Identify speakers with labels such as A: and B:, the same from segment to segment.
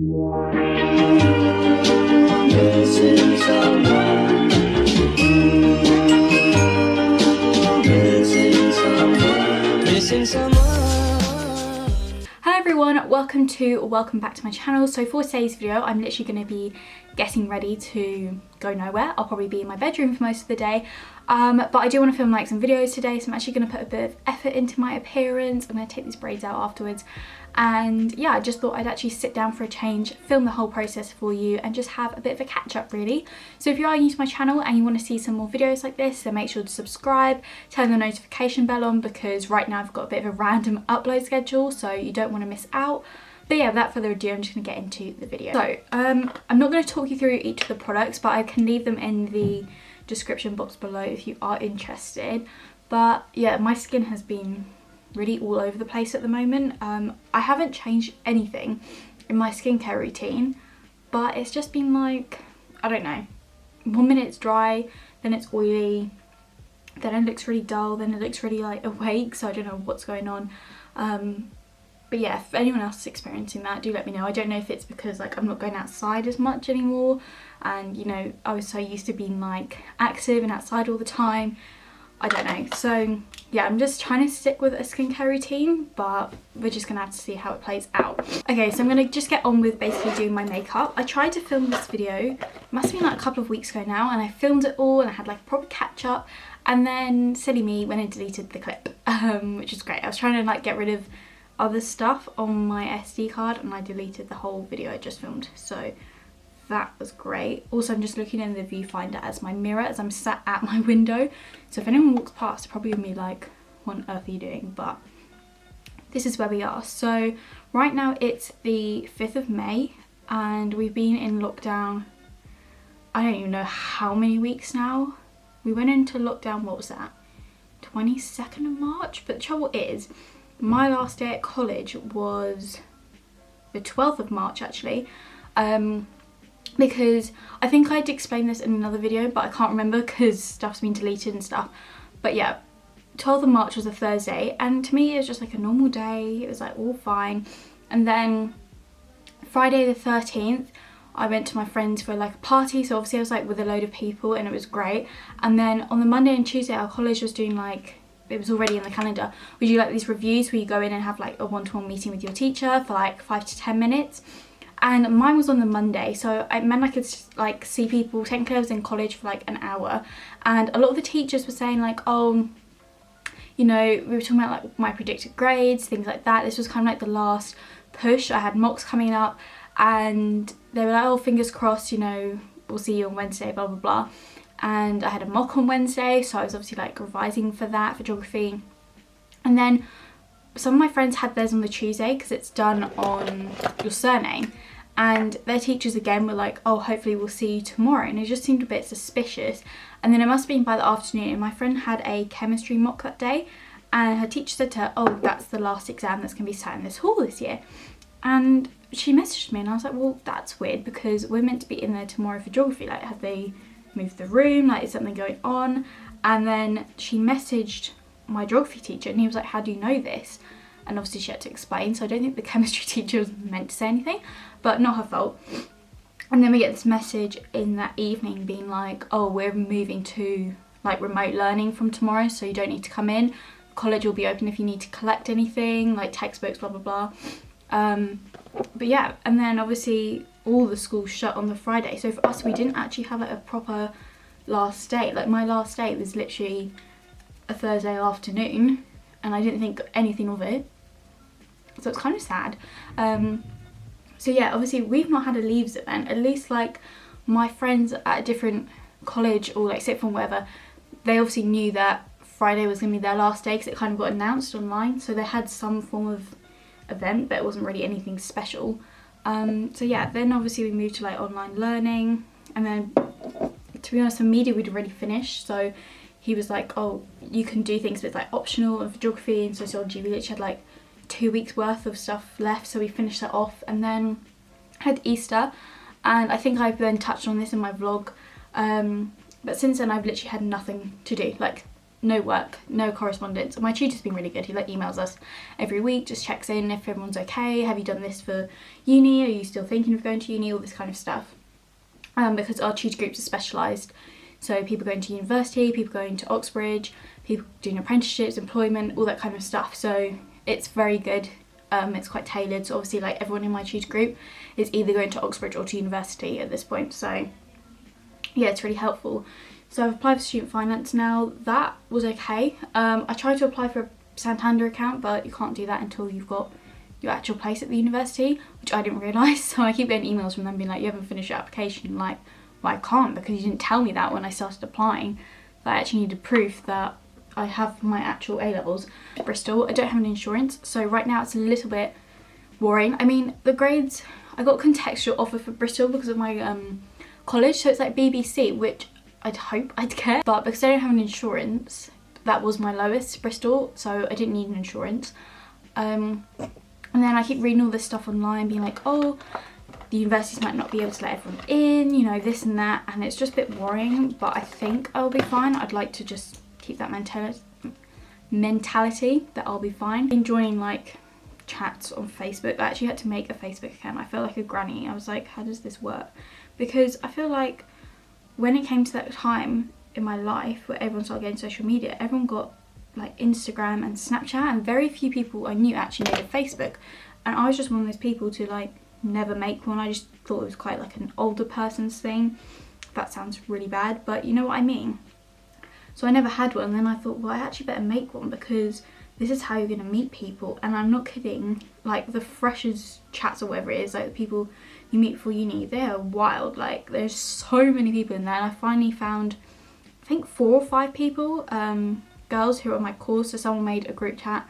A: Missing someone. Missing someone. Missing someone.
B: Hello everyone, welcome back to my channel. So for today's video, I'm literally going to be getting ready to go nowhere. I'll probably be in my bedroom for most of the day, but I do want to film like some videos today, so I'm actually going to put a bit of effort into my appearance. I'm going to take these braids out afterwards, and yeah, I just thought I'd actually sit down for a change, film the whole process for you, and just have a bit of a catch up really. So if you are new to my channel and you want to see some more videos like this, then make sure to subscribe, turn the notification bell on, because right now I've got a bit of a random upload schedule, so you don't want to miss out. But yeah, without further ado, I'm just going to get into the video. So I'm not going to talk you through each of the products, but I can leave them in the description box below if you are interested. But yeah, my skin has been really all over the place at the moment. I haven't changed anything in my skincare routine, but it's just been like, I don't know, 1 minute it's dry, then it's oily, then it looks really dull, then it looks really like awake, so I don't know what's going on. But yeah, if anyone else is experiencing that, do let me know. I don't know if it's because like I'm not going outside as much anymore, and you know, I was so used to being like active and outside all the time. I don't know. So yeah, I'm just trying to stick with a skincare routine, but we're just gonna have to see how it plays out. Okay, so I'm gonna just get on with basically doing my makeup. I tried to film this video, it must have been like a couple of weeks ago now, and I filmed it all and I had like a proper catch up, and then silly me went and deleted the clip, which is great. I was trying to like get rid of other stuff on my SD card and I deleted the whole video I just filmed, so that was great. Also, I'm just looking in the viewfinder as my mirror as I'm sat at my window, so if anyone walks past, they're probably gonna be like, what on earth are you doing? But this is where we are. So right now it's the 5th of May and we've been in lockdown, I don't even know how many weeks now. We went into lockdown, what was that, 22nd of March? But the trouble is, my last day at college was the 12th of March actually, because I think I'd explained this in another video, but I can't remember because stuff's been deleted and stuff. But yeah, 12th of March was a Thursday, and to me it was just like a normal day. It was like all fine. And then Friday the 13th, I went to my friends for like a party, so obviously I was like with a load of people and it was great. And then on the Monday and Tuesday, our college was doing like, it was already in the calendar, we do like these reviews where you go in and have like a one-to-one meeting with your teacher for like 5 to 10 minutes. And mine was on the Monday, so it meant I could like see people. Technically I was in college for like an hour, and a lot of the teachers were saying like, oh, you know, we were talking about like my predicted grades, things like that. This was kind of like the last push. I had mocks coming up and they were like, oh, fingers crossed, you know, we'll see you on Wednesday, blah blah blah. And I had a mock on Wednesday, so I was obviously like revising for that, for geography. And then some of my friends had theirs on the Tuesday because it's done on your surname, and their teachers again were like, oh, hopefully we'll see you tomorrow, and it just seemed a bit suspicious. And then it must have been by the afternoon, and my friend had a chemistry mock that day, and her teacher said to her, oh, that's the last exam that's going to be sat in this hall this year. And she messaged me and I was like, well, that's weird because we're meant to be in there tomorrow for geography, like have they moved the room, like is something going on? And then she messaged my geography teacher and he was like, how do you know this? And obviously she had to explain, so I don't think the chemistry teacher was meant to say anything, but not her fault. And then we get this message in that evening being like, oh, we're moving to like remote learning from tomorrow, so you don't need to come in. College will be open if you need to collect anything, like textbooks, blah blah blah. But yeah, and then obviously all the schools shut on the Friday, so for us we didn't actually have a proper last day. Like my last day was literally a Thursday afternoon and I didn't think anything of it, so it's kind of sad. So yeah, obviously we've not had a leaves event. At least like my friends at a different college or like sixth form, whatever, they obviously knew that Friday was going to be their last day because it kind of got announced online, so they had some form of event, but it wasn't really anything special. So yeah, then obviously we moved to like online learning, and then to be honest, for media we'd already finished, so he was like, oh, you can do things but it's like optional, and for geography and sociology we literally had like 2 weeks worth of stuff left, so we finished that off. And then had Easter, and I think I've then touched on this in my vlog, but since then I've literally had nothing to do, like no work, no correspondence. My tutor's been really good. He like emails us every week, just checks in if everyone's okay. Have you done this for uni? Are you still thinking of going to uni? All this kind of stuff. Because our tutor groups are specialised. So people going to university, people going to Oxbridge, people doing apprenticeships, employment, all that kind of stuff. So it's very good. It's quite tailored. So obviously like everyone in my tutor group is either going to Oxbridge or to university at this point. So yeah, it's really helpful. So I've applied for student finance now. That was okay. I tried to apply for a Santander account, but you can't do that until you've got your actual place at the university, which I didn't realise. So I keep getting emails from them being like, you haven't finished your application. I'm like, well, I can't, because you didn't tell me that when I started applying. That I actually needed proof that I have my actual A-levels. Bristol, I don't have an insurance, so right now it's a little bit worrying. I mean, the grades, I got contextual offer for Bristol because of my college, so it's like BBC, which I'd hope I'd get, but because I don't have an insurance, that was my lowest, Bristol, so I didn't need an insurance. And then I keep reading all this stuff online being like, oh, the universities might not be able to let everyone in, you know, this and that, and it's just a bit worrying, but I think I'll be fine. I'd like to just keep that mentality that I'll be fine. Enjoying like chats on Facebook. I actually had to make a Facebook account. I felt like a granny. I was like, how does this work? Because I feel like when it came to that time in my life where everyone started getting social media, everyone got like Instagram and Snapchat, and very few people I knew actually made a Facebook, and I was just one of those people to like never make one. I just thought it was quite like an older person's thing. That sounds really bad, but you know what I mean. So I never had one, and then I thought, well, I actually better make one, because this is how you're going to meet people. And I'm not kidding, like the freshers chats or whatever it is, like the people you meet for uni, they are wild. Like there's so many people in there, and I finally found, I think 4 or 5 people, girls who are on my course. So someone made a group chat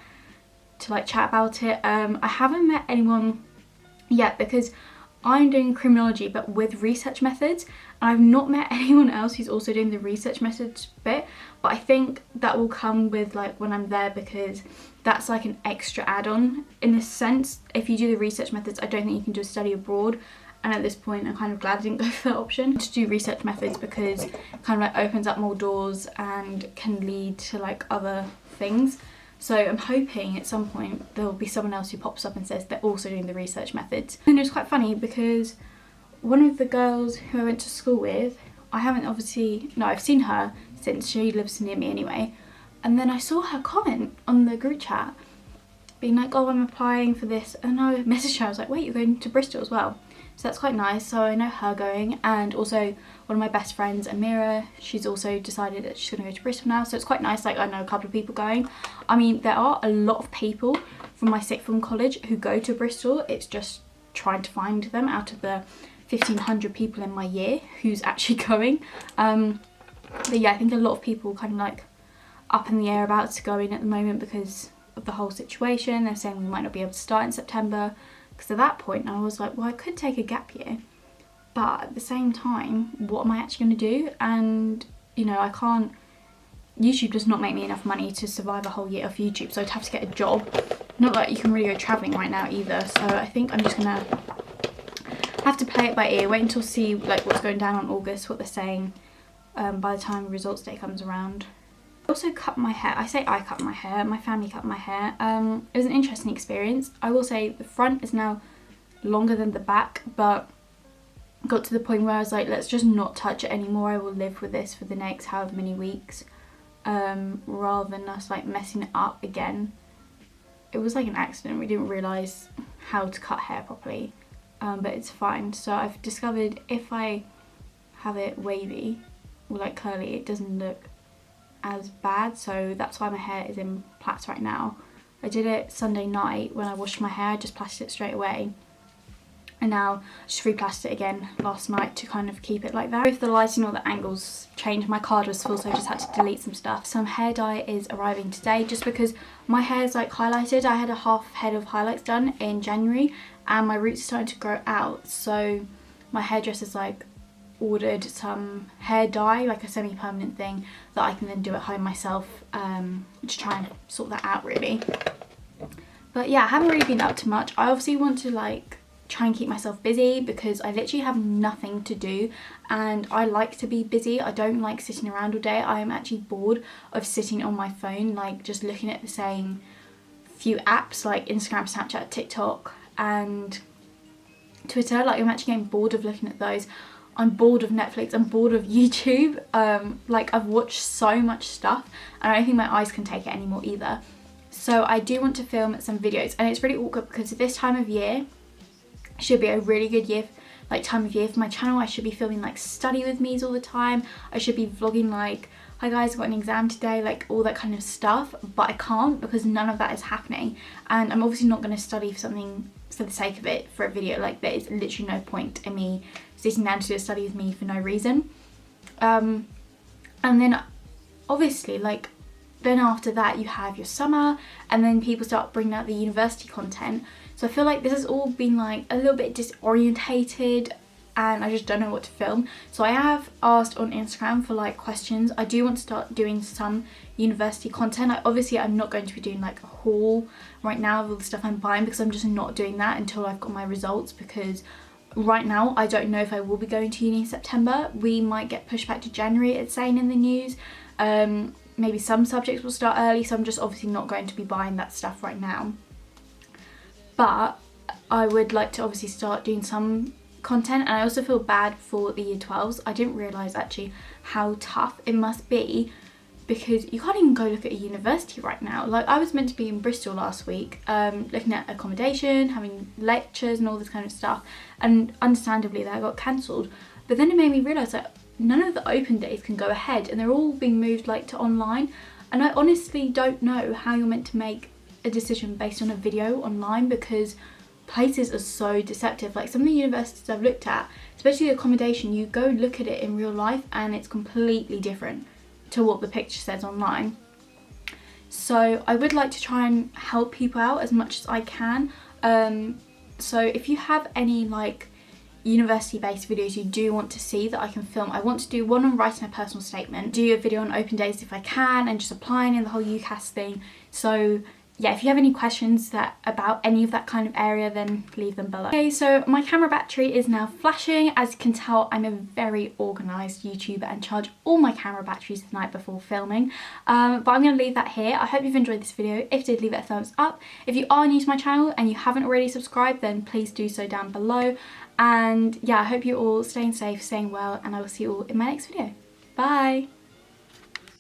B: to like chat about it. I haven't met anyone yet because I'm doing criminology but with research methods, and I've not met anyone else who's also doing the research methods bit, but I think that will come with like when I'm there, because that's like an extra add-on in a sense. If you do the research methods, I don't think you can do a study abroad, and at this point I'm kind of glad I didn't go for that option to do research methods, because it kind of like opens up more doors and can lead to like other things. So I'm hoping at some point there'll be someone else who pops up and says they're also doing the research methods. And it was quite funny because one of the girls who I went to school with, I've seen her since, she lives near me anyway. And then I saw her comment on the group chat being like, oh, I'm applying for this. And I messaged her, I was like, wait, you're going to Bristol as well? So that's quite nice. So I know her going, and also one of my best friends, Amira, she's also decided that she's going to go to Bristol now. So it's quite nice, like I know a couple of people going. I mean, there are a lot of people from my sixth form college who go to Bristol. It's just trying to find them out of the 1,500 people in my year who's actually going. But yeah, I think a lot of people kind of like up in the air about going at the moment because of the whole situation. They're saying we might not be able to start in September. Because at that point I was like, well, I could take a gap year, but at the same time, what am I actually going to do? And you know, I can't, YouTube does not make me enough money to survive a whole year of YouTube, so I'd have to get a job. Not that you can really go travelling right now either, so I think I'm just gonna have to play it by ear, wait until see like what's going down on August, what they're saying by the time results day comes around. I also cut my hair. I say I cut my hair, my family cut my hair. It was an interesting experience. I will say the front is now longer than the back, but got to the point where I was like, let's just not touch it anymore. I will live with this for the next however many weeks, rather than us like messing it up again. It was like an accident. We didn't realise how to cut hair properly, but it's fine. So I've discovered if I have it wavy or like curly, it doesn't look as bad, so that's why my hair is in plaits right now. I did it Sunday night when I washed my hair, just plaited it straight away, and now I just replaited it again last night to kind of keep it like that. If the lighting or the angles changed, my card was full, so I just had to delete some stuff. Some hair dye is arriving today, just because my hair is like highlighted. I had a half head of highlights done in January and my roots are starting to grow out, so my hairdresser's like ordered some hair dye, like a semi-permanent thing that I can then do at home myself, to try and sort that out really. But yeah, I haven't really been up to much. I obviously want to like try and keep myself busy because I literally have nothing to do, and I like to be busy. I don't like sitting around all day. I am actually bored of sitting on my phone, like just looking at the same few apps like Instagram, Snapchat, TikTok and Twitter. Like I'm actually getting bored of looking at those. I'm bored of Netflix, I'm bored of YouTube. Like I've watched so much stuff and I don't think my eyes can take it anymore either. So I do want to film some videos, and it's really awkward because this time of year should be a really good year, like time of year for my channel. I should be filming like study with me's all the time. I should be vlogging like, hi guys, I got an exam today, like all that kind of stuff, but I can't because none of that is happening. And I'm obviously not going to study for something for the sake of it for a video. Like there is literally no point in me sitting down to do a study with me for no reason. And then obviously like then after that you have your summer, and then people start bringing out the university content. So I feel like this has all been like a little bit disorientated and I just don't know what to film. So I have asked on Instagram for like questions. I do want to start doing some university content. I'm not going to be doing like a haul right now of all the stuff I'm buying because I'm just not doing that until I've got my results, because right now I don't know if I will be going to uni in September. We might get pushed back to January, it's saying in the news. Maybe some subjects will start early, so I'm just obviously not going to be buying that stuff right now. But I would like to obviously start doing some content, and I also feel bad for the year 12s. I didn't realise actually how tough it must be, because you can't even go look at a university right now. Like I was meant to be in Bristol last week, looking at accommodation, having lectures and all this kind of stuff, and understandably that got cancelled. But then it made me realise that none of the open days can go ahead and they're all being moved like to online, and I honestly don't know how you're meant to make a decision based on a video online because places are so deceptive. Like some of the universities I've looked at, especially the accommodation, you go look at it in real life and it's completely different to what the picture says online. So I would like to try and help people out as much as I can. So if you have any like university based videos you do want to see that I can film, I want to do one on writing a personal statement, do a video on open days if I can, and just applying in the whole UCAS thing. So yeah, if you have any questions about any of that kind of area, then leave them below. Okay, so my camera battery is now flashing. As you can tell, I'm a very organised YouTuber and charge all my camera batteries the night before filming. But I'm going to leave that here. I hope you've enjoyed this video. If you did, leave it a thumbs up. If you are new to my channel and you haven't already subscribed, then please do so down below. And yeah, I hope you're all staying safe, staying well, and I will see you all in my next video. Bye!